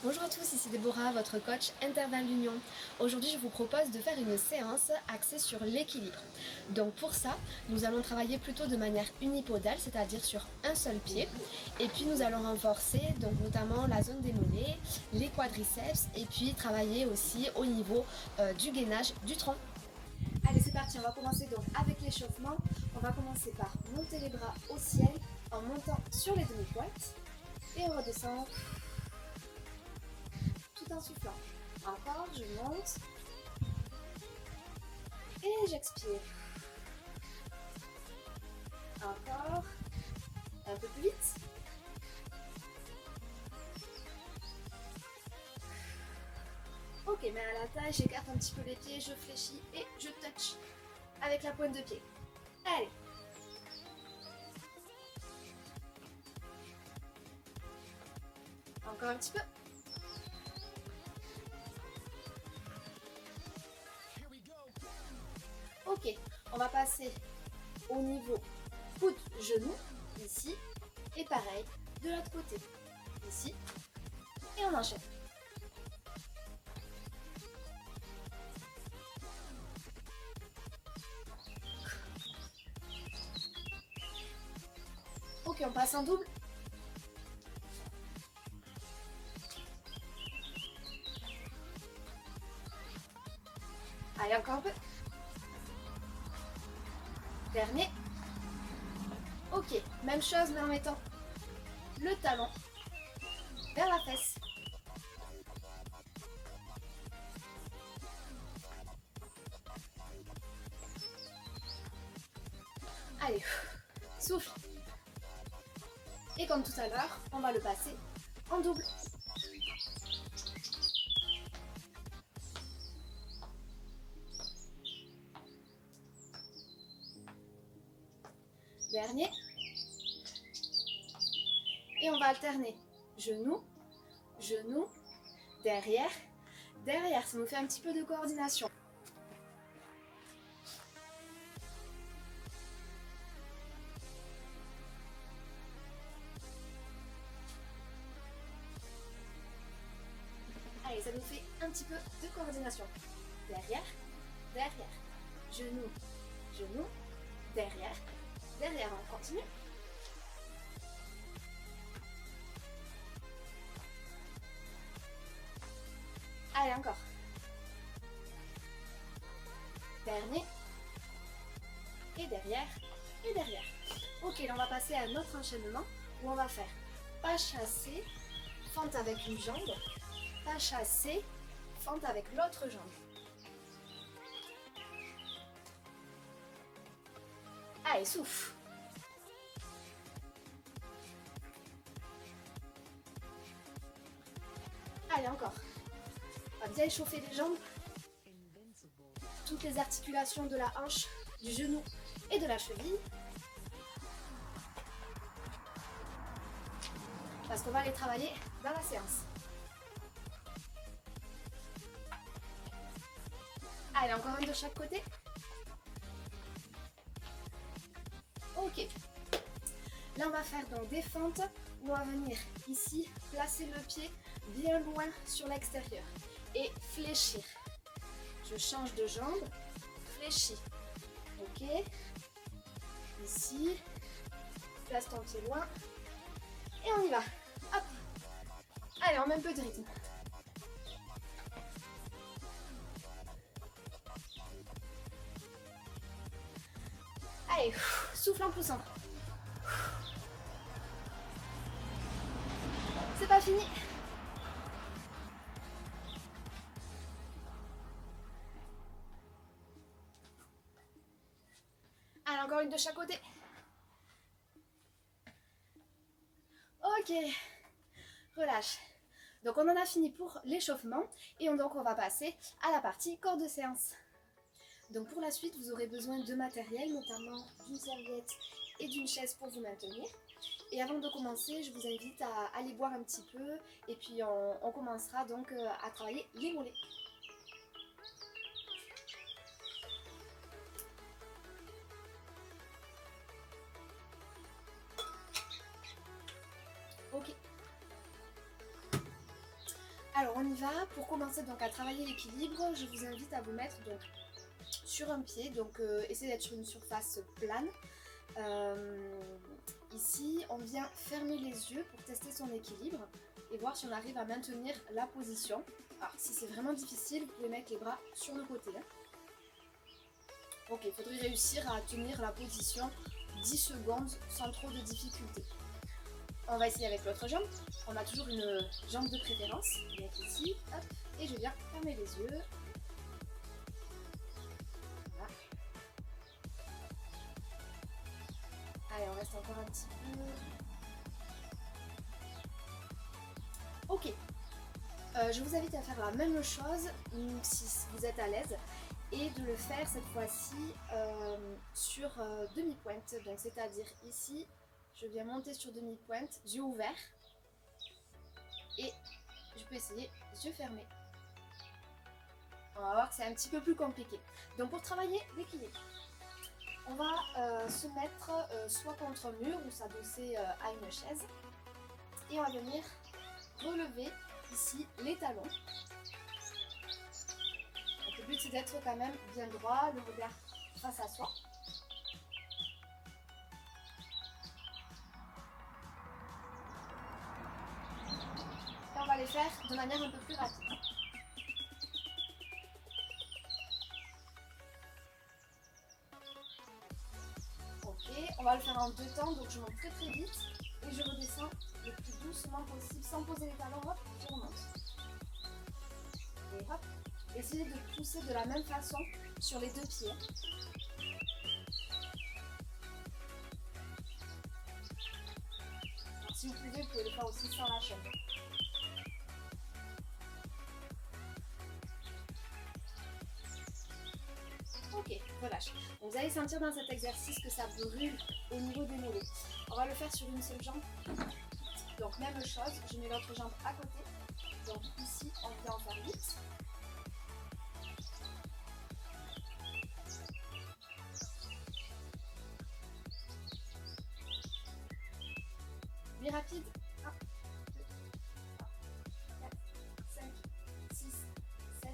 Bonjour à tous, ici Déborah, votre coach Interval Union. Aujourd'hui, je vous propose de faire une séance axée sur l'équilibre. Donc pour ça, nous allons travailler plutôt de manière unipodale, c'est-à-dire sur un seul pied. Et puis nous allons renforcer donc notamment la zone des mollets, les quadriceps et puis travailler aussi au niveau du gainage du tronc. Allez, c'est parti, on va commencer donc avec l'échauffement. On va commencer par monter les bras au ciel en montant sur les demi-pointes et on redescend tout en soufflant. Encore, je monte et j'expire. Encore, un peu plus vite. Ok, mais à la taille, j'écarte un petit peu les pieds, je fléchis et je touch avec la pointe de pied. Allez. Encore un petit peu. Ok, on va passer au niveau coude-genou, ici, et pareil, de l'autre côté, ici, et on enchaîne. Ok, on passe en double. Allez, encore un peu. Dernier. Ok, même chose, mais en mettant le talon vers la fesse. Allez, souffle. Et comme tout à l'heure, on va le passer en double. Dernier. Et on va alterner genou, genou, derrière, derrière. Ça nous fait un petit peu de coordination. Allez, ça nous fait un petit peu de coordination. Derrière, derrière. Genou, genou, derrière, derrière. On continue. Allez, encore. Dernier. Et derrière, et derrière. Ok, là on va passer à notre enchaînement où on va faire pas chassé, fente avec une jambe, pas chassé, fente avec l'autre jambe. Allez, souffle. Allez, encore. On va bien échauffer les jambes. Toutes les articulations de la hanche, du genou et de la cheville. Parce qu'on va les travailler dans la séance. Allez, encore un de chaque côté. Ok. Là, on va faire donc des fentes où on va venir ici, placer le pied bien loin sur l'extérieur et fléchir. Je change de jambe, fléchis. Ok. Ici, place ton pied loin et on y va. Hop. Allez, en même peu de rythme. Allez, souffle en poussant. C'est pas fini. Allez, encore une de chaque côté. Ok, relâche. Donc on en a fini pour l'échauffement et donc on va passer à la partie corps de séance. Donc pour la suite, vous aurez besoin de matériel, notamment d'une serviette et d'une chaise pour vous maintenir. Et avant de commencer, je vous invite à aller boire un petit peu et puis on commencera donc à travailler les mollets. Ok. Alors on y va. Pour commencer donc à travailler l'équilibre, je vous invite à vous mettre donc sur un pied, donc essayez d'être sur une surface plane. Ici on vient fermer les yeux pour tester son équilibre et voir si on arrive à maintenir la position. Alors si c'est vraiment difficile, vous pouvez mettre les bras sur le côté. Ok, il faudrait réussir à tenir la position 10 secondes sans trop de difficultés. On va essayer avec l'autre jambe. On a toujours une jambe de préférence. Donc ici, hop, et je viens fermer les yeux. Voilà. Allez, on reste encore un petit peu. Ok. Je vous invite à faire la même chose si vous êtes à l'aise et de le faire cette fois-ci sur demi-pointe. Donc c'est-à-dire ici, je viens monter sur demi-pointe, yeux ouverts et je peux essayer yeux fermés. On va voir que c'est un petit peu plus compliqué. Donc pour travailler l'équilibre, on va se mettre soit contre un mur ou s'adosser à une chaise et on va venir relever ici les talons. Donc le but c'est d'être quand même bien droit, le regard face à soi. Et on va les faire de manière un peu plus rapide. Ok, on va le faire en 2 temps, donc je monte très très vite et je redescends le plus doucement possible sans poser les talons, hop, je remonte. Et hop, essayez de pousser de la même façon sur les 2 pieds. Alors, si vous pouvez le faire aussi sans la chaîne. Ok, relâche. Donc, vous allez sentir dans cet exercice que ça brûle au niveau des mollets. On va le faire sur une seule jambe. Donc même chose, je mets l'autre jambe à côté. Donc ici, on vient en faire 8. Lui rapide. 1, 2, 3, 4, 5, 6, 7,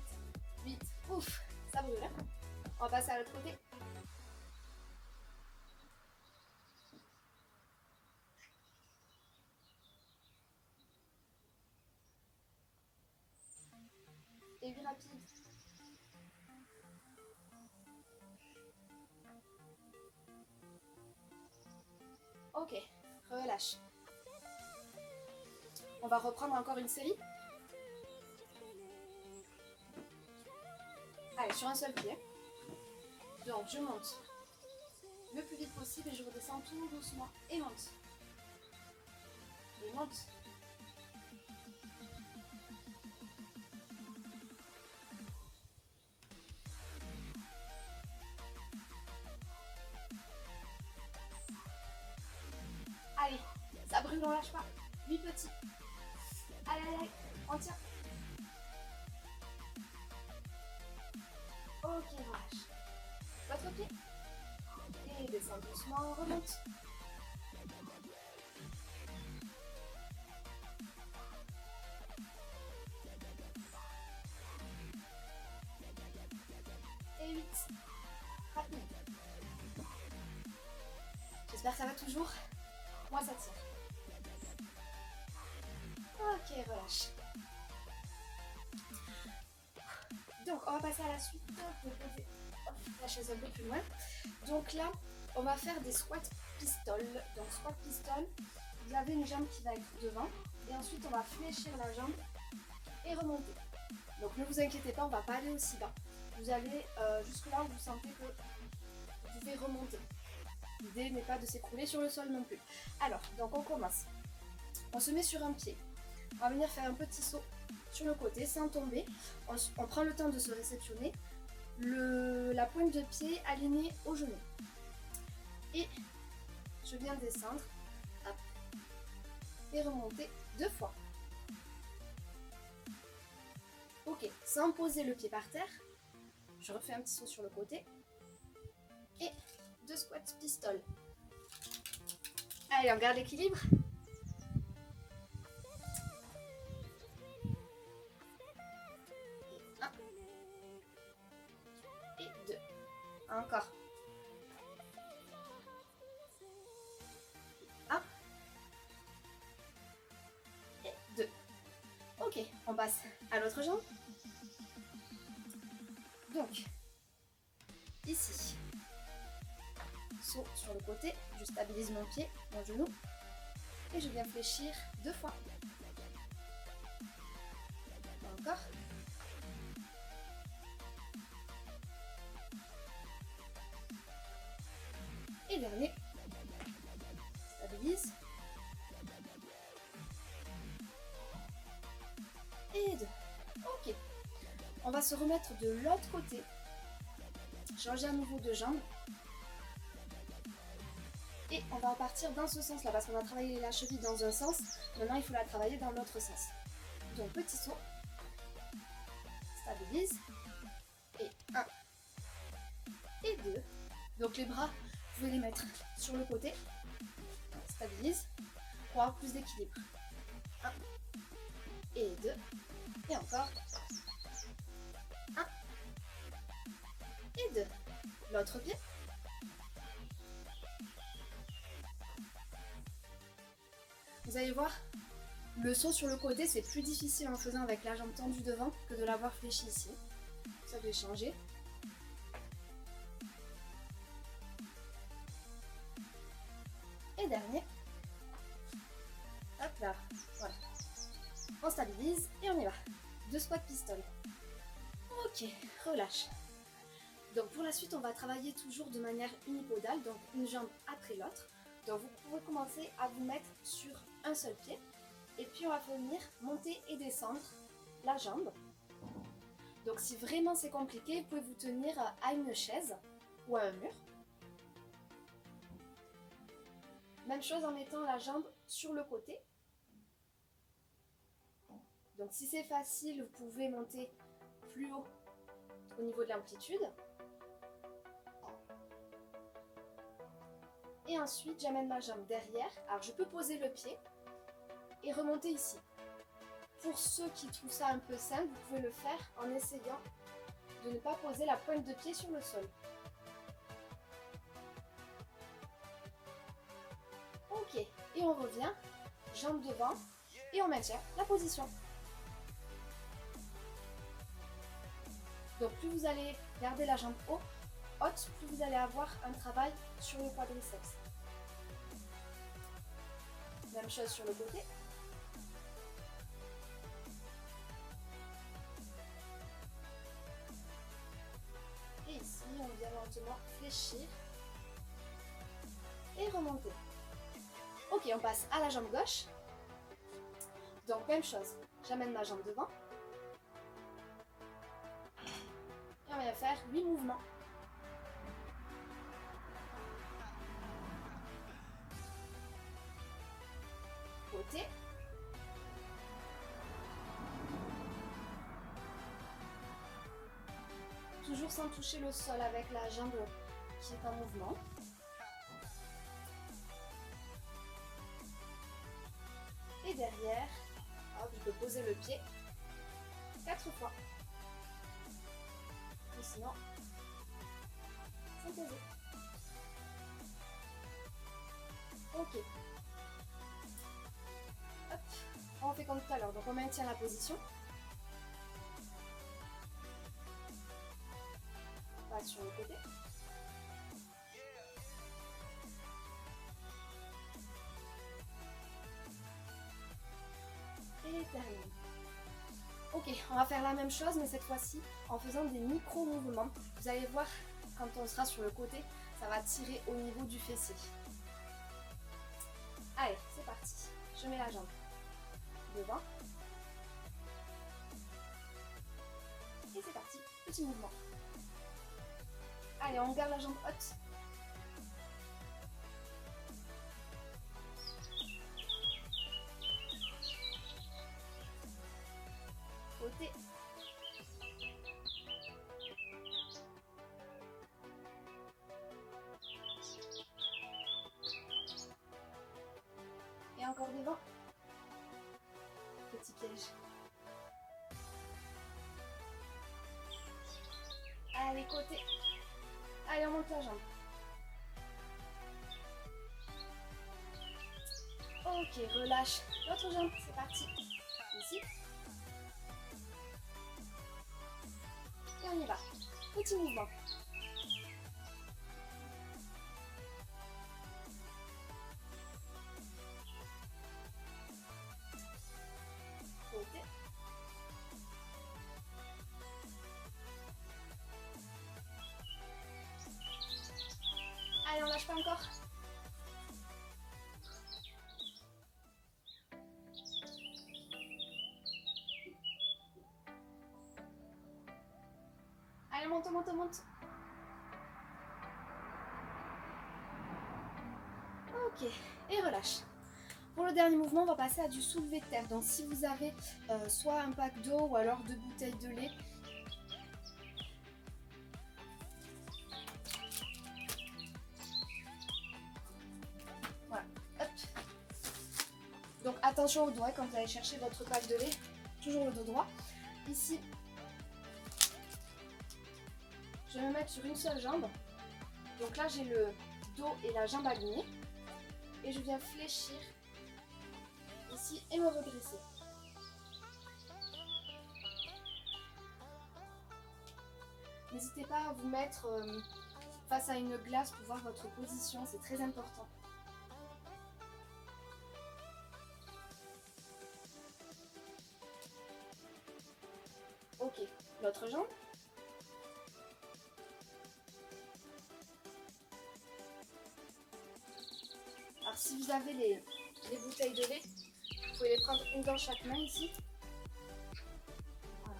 8. Ouf, ça brûle. Hein. On va passer à l'autre côté. Et lui rapide. Ok, relâche. On va reprendre encore une série. Allez, sur un seul pied. Donc je monte le plus vite possible et je redescends tout doucement et monte. Et monte. Allez, ça brûle, on lâche pas. 8 petits. Allez, allez, allez, on tient. Ok, relâche. Votre pied. Et descend doucement, remonte. Et 8. Rapide. J'espère que ça va toujours. Moi, ça tire. Ok, relâche. Donc, on va passer à la suite. Vous pouvez poser la chaise un peu plus loin. Donc là, on va faire des squats pistoles. Donc, squat pistol, vous avez une jambe qui va être devant. Et ensuite, on va fléchir la jambe et remonter. Donc, ne vous inquiétez pas, on ne va pas aller aussi bas. Vous allez jusque là où vous sentez que vous pouvez remonter. L'idée n'est pas de s'écrouler sur le sol non plus. Alors, donc on commence. On se met sur un pied. On va venir faire un petit saut sur le côté sans tomber. On prend le temps de se réceptionner. La pointe de pied alignée au genou. Et je viens descendre. Hop, et remonter 2 fois. Ok, sans poser le pied par terre. Je refais un petit saut sur le côté. Et 2 squats pistoles. Allez, on garde l'équilibre. On passe à l'autre jambe. Donc, ici, saut sur le côté, je stabilise mon pied, mon genou, et je viens fléchir 2 fois. Encore. Et dernier, stabilise. Et 2. Ok. On va se remettre de l'autre côté. Changer à nouveau de jambe. Et on va repartir dans ce sens-là, parce qu'on a travaillé la cheville dans un sens. Maintenant, il faut la travailler dans l'autre sens. Donc, petit saut. Stabilise. Et 1. Et 2. Donc, les bras, vous pouvez les mettre sur le côté. Stabilise. Pour avoir plus d'équilibre. 1. Et 2. Et encore. 1. Et 2. L'autre pied. Vous allez voir, le saut sur le côté, c'est plus difficile en faisant avec la jambe tendue devant que de l'avoir fléchie ici. Ça va changer. Et dernier. Hop là. Voilà. On stabilise et on y va. 2 squats pistoles. Ok, relâche. Donc pour la suite, on va travailler toujours de manière unipodale, donc une jambe après l'autre. Donc vous pouvez commencer à vous mettre sur un seul pied. Et puis on va venir monter et descendre la jambe. Donc si vraiment c'est compliqué, vous pouvez vous tenir à une chaise ou à un mur. Même chose en mettant la jambe sur le côté. Donc si c'est facile, vous pouvez monter plus haut au niveau de l'amplitude. Et ensuite, j'amène ma jambe derrière. Alors je peux poser le pied et remonter ici. Pour ceux qui trouvent ça un peu simple, vous pouvez le faire en essayant de ne pas poser la pointe de pied sur le sol. Ok, et on revient, jambe devant, et on maintient la position. Donc plus vous allez garder la jambe haute, plus vous allez avoir un travail sur le quadriceps. Même chose sur le côté. Et ici, on vient lentement fléchir et remonter. Ok, on passe à la jambe gauche. Donc même chose, j'amène ma jambe devant. Et on va faire 8 mouvements. Côté. Toujours sans toucher le sol avec la jambe qui est en mouvement. Et derrière, hop, je peux poser le pied 4 fois. Ou sinon, sans poser. Ok. Hop, on fait comme tout à l'heure. Donc on maintient la position. On passe sur le côté. Et termine. Ok, on va faire la même chose, mais cette fois-ci en faisant des micro-mouvements. Vous allez voir, quand on sera sur le côté, ça va tirer au niveau du fessier. Allez, c'est parti. Je mets la jambe devant. Et c'est parti, petit mouvement. Allez, on garde la jambe haute. Côté. Et encore devant. Petit piège. Allez, côté. Allez, on monte la jambe. Ok, relâche l'autre jambe. C'est parti. Ici. on y va. Petit mouvement. Côté. Allez, on lâche pas encore. Allez, monte, monte, monte. Ok, et relâche. Pour le dernier mouvement, on va passer à du soulevé de terre. Donc si vous avez soit un pack d'eau ou alors 2 bouteilles de lait, voilà, hop. Donc attention au doigt quand vous allez chercher votre pack de lait, toujours le dos droit. Ici, je vais me mettre sur une seule jambe. Donc là, j'ai le dos et la jambe alignés. Et je viens fléchir ici et me redresser. N'hésitez pas à vous mettre face à une glace pour voir votre position, c'est très important. Ok, l'autre jambe. Alors si vous avez les bouteilles de lait, vous pouvez les prendre une dans chaque main ici. Voilà.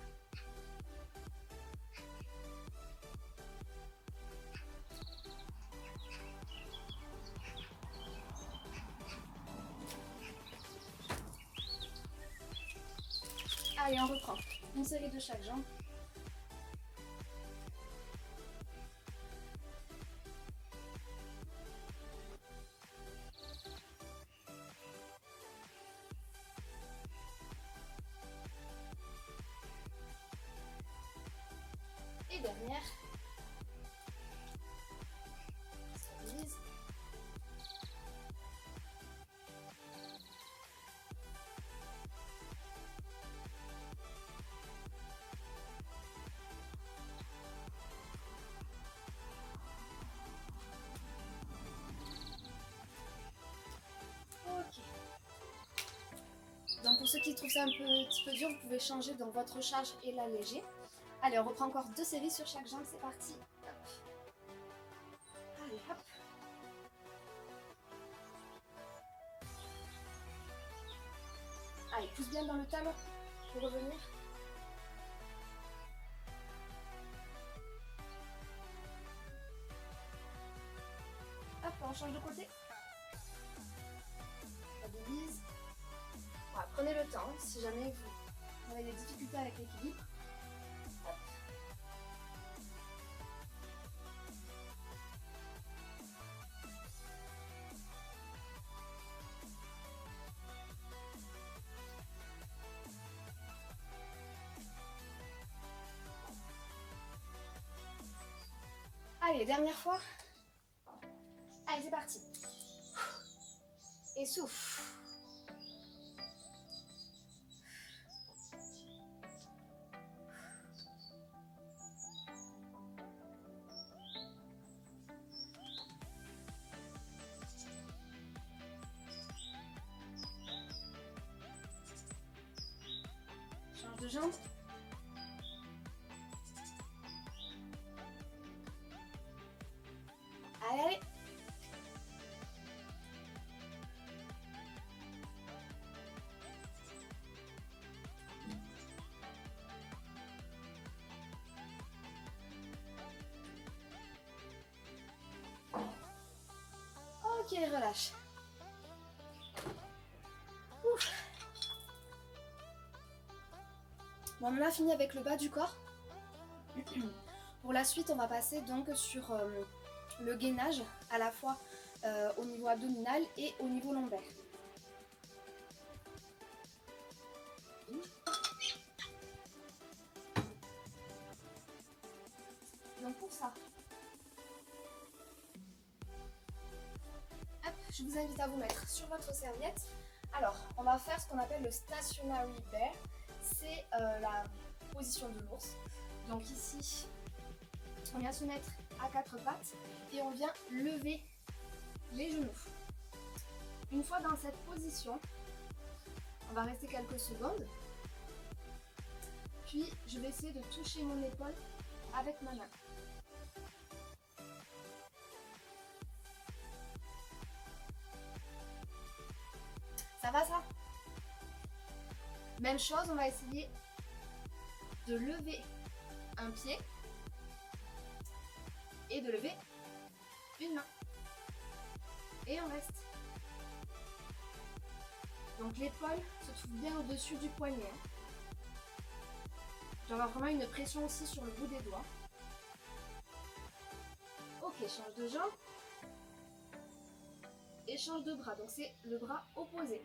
Allez, on reprend. Une série de chaque jambe. Et dernière. Stabilise. Ok. Donc pour ceux qui trouvent ça un petit peu dur, vous pouvez changer dans votre charge et l'alléger. Allez, on reprend encore 2 séries sur chaque jambe, c'est parti. Hop. Allez, hop. Allez, pousse bien dans le talon pour revenir. Hop, on change de côté. Stabilise. Voilà, prenez le temps si jamais vous avez des difficultés avec l'équilibre. Allez, dernière fois. Allez, c'est parti. Et souffle. Change de jambe. Allez, allez. Ok, relâche. Ouf. Bon, on a fini avec le bas du corps. Pour la suite, on va passer donc sur le gainage, à la fois au niveau abdominal et au niveau lombaire. Donc pour ça, hop, je vous invite à vous mettre sur votre serviette. Alors, on va faire ce qu'on appelle le stationary bear. C'est la position de l'ours. Donc ici, on vient se mettre à quatre pattes et on vient lever les genoux. Une fois dans cette position, on va rester quelques secondes. Puis je vais essayer de toucher mon épaule avec ma main. Ça va ça? Même chose, on va essayer de lever un pied et de lever une main. Et on reste. Donc l'épaule se trouve bien au-dessus du poignet. Je vais avoir vraiment une pression aussi sur le bout des doigts. Ok, change de jambe. Et change de bras. Donc c'est le bras opposé.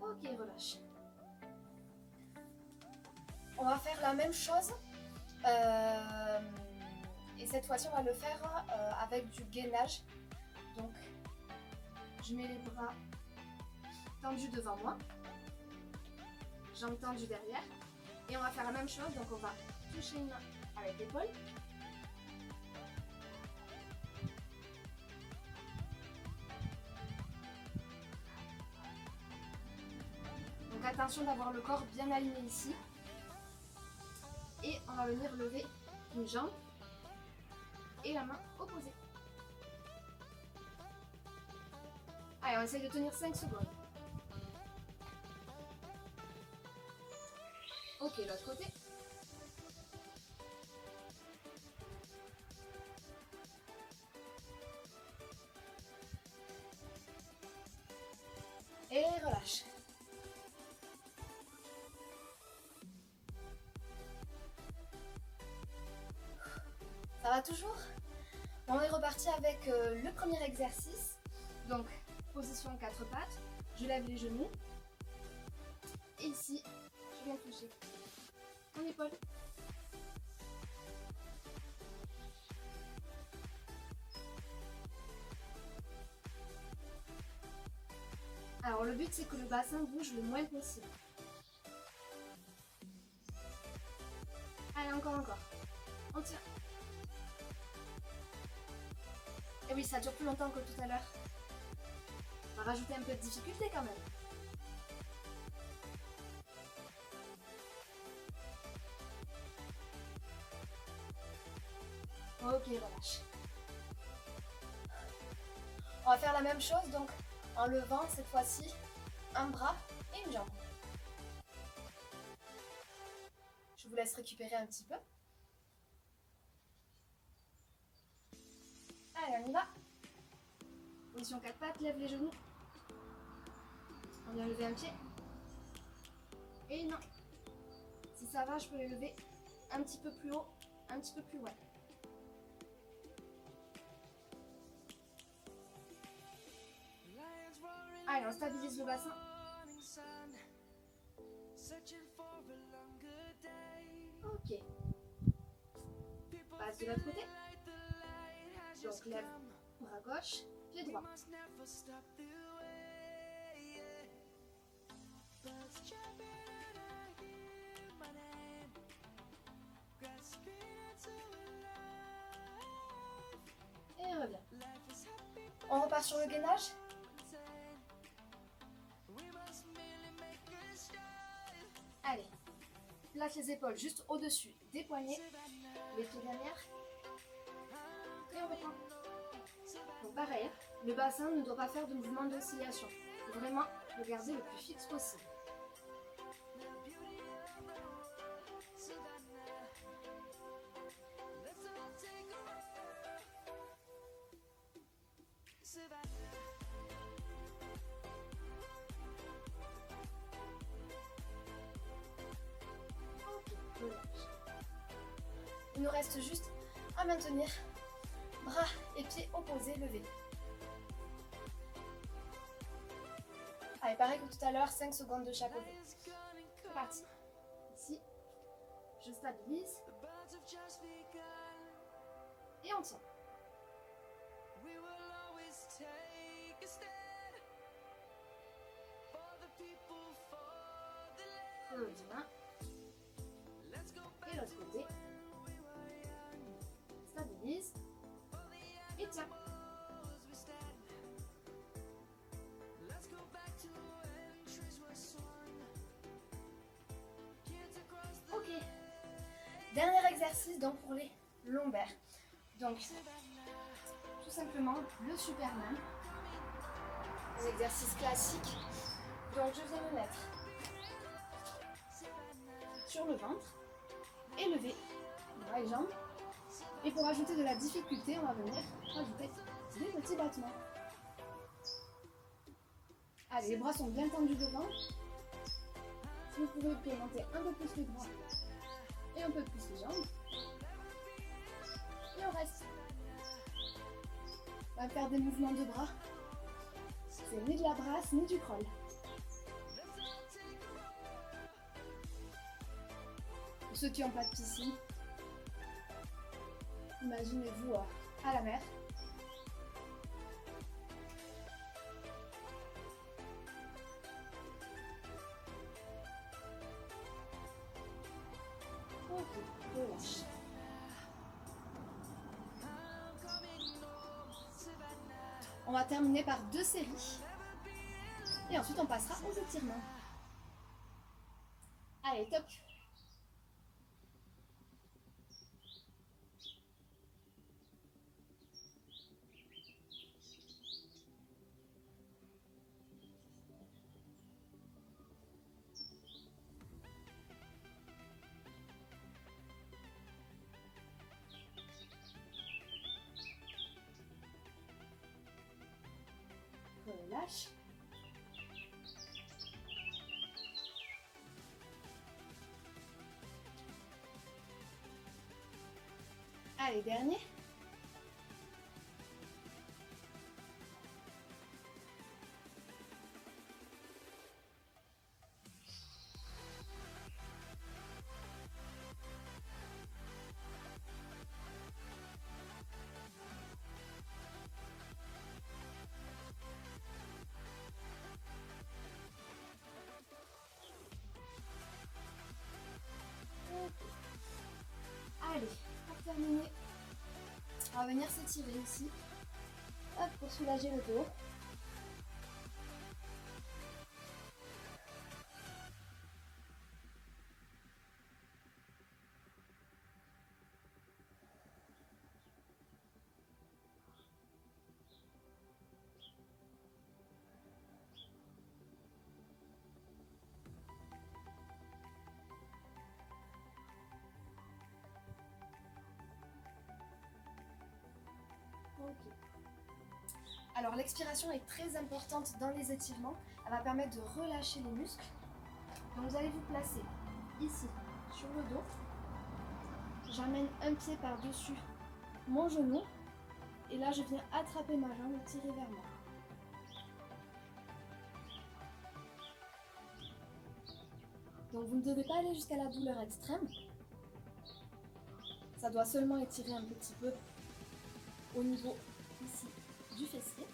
Ok, relâche. On va faire la même chose. Et cette fois-ci, on va le faire avec du gainage. Donc, je mets les bras tendus devant moi. Jambes tendues derrière. Et on va faire la même chose. Donc, on va toucher une main avec l'épaule. Donc, attention d'avoir le corps bien aligné ici. Et on va venir lever une jambe et la main opposée. Allez, on essaye de tenir 5 secondes. Ok, l'autre côté. Et relâche. Ça va toujours? On est reparti avec le premier exercice. Donc, position 4 pattes. Je lève les genoux. Et ici, je viens toucher mon épaule. Alors, le but, c'est que le bassin bouge le moins possible. Allez, encore. On tient. Et oui, ça dure plus longtemps que tout à l'heure. On va rajouter un peu de difficulté quand même. Ok, relâche. On va faire la même chose, donc en levant cette fois-ci un bras et une jambe. Je vous laisse récupérer un petit peu. Allez, on y va. Position 4 pattes, lève les genoux. On vient lever un pied. Et une main. Si ça va, je peux les lever un petit peu plus haut, un petit peu plus loin. Allez, on stabilise le bassin. Ok. Passe de l'autre côté. Donc lève, bras gauche, pied droit. Et reviens. On repart sur le gainage. Allez, place les épaules juste au-dessus des poignets, les pieds derrière. Et on reprend. Donc pareil, le bassin ne doit pas faire de mouvement d'oscillation. Il faut vraiment le garder le plus fixe possible. Il nous reste juste à maintenir bras et pieds opposés levés. Allez, pareil que tout à l'heure, 5 secondes de chaque côté. C'est parti. Ici, je stabilise. Et on tient. bien. Et l'autre côté. Stabilise. Et tiens. Ok. Dernier exercice donc pour les lombaires. Donc, tout simplement le Superman. Les exercices classiques. Donc, je vais me mettre sur le ventre et lever bras et jambes. Et pour ajouter de la difficulté, on va venir rajouter des petits battements. Allez, les bras sont bien tendus devant. Si vous pouvez monter un peu plus les bras et un peu plus les jambes. Et on reste. On va faire des mouvements de bras. C'est ni de la brasse ni du crawl. Pour ceux qui n'ont pas de piscine, imaginez-vous à la mer. Ok, relâche. On va terminer par 2 séries. Et ensuite, on passera aux étirements. Allez, top. Relâche. Allez, dernier. Allez, pour terminer, on va venir s'étirer ici. Hop, pour soulager le dos. Ok. Alors l'expiration est très importante dans les étirements. Elle va permettre de relâcher les muscles. Donc vous allez vous placer ici sur le dos. J'amène un pied par-dessus mon genou. Et là je viens attraper ma jambe et tirer vers moi. Donc vous ne devez pas aller jusqu'à la douleur extrême. Ça doit seulement étirer un petit peu au niveau ici du fessier.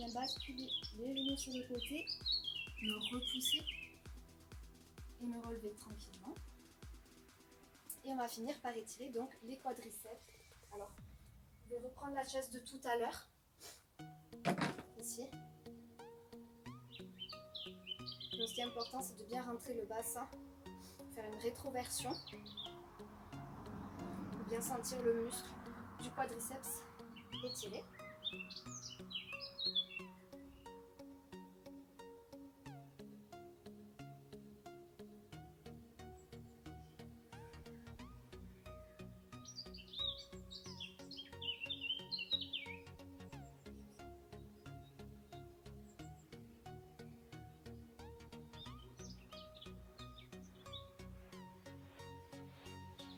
bien basculer les genoux sur le côté, me repousser et me relever tranquillement. Et on va finir par étirer donc les quadriceps. Alors, je vais reprendre la chaise de tout à l'heure. Ici. Donc ce qui est important, c'est de bien rentrer le bassin, faire une rétroversion, de bien sentir le muscle du quadriceps étiré.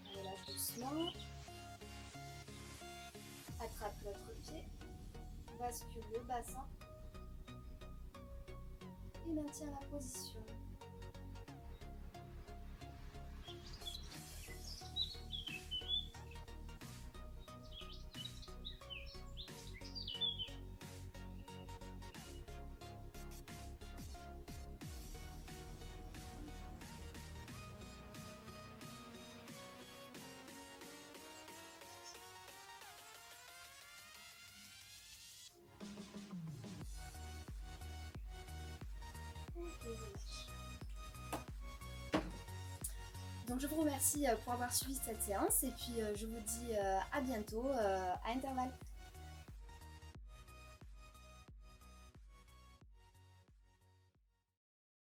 On relâche doucement. Attrape l'autre pied, bascule le bassin et maintient la position. Donc je vous remercie pour avoir suivi cette séance et puis je vous dis à bientôt à intervalles.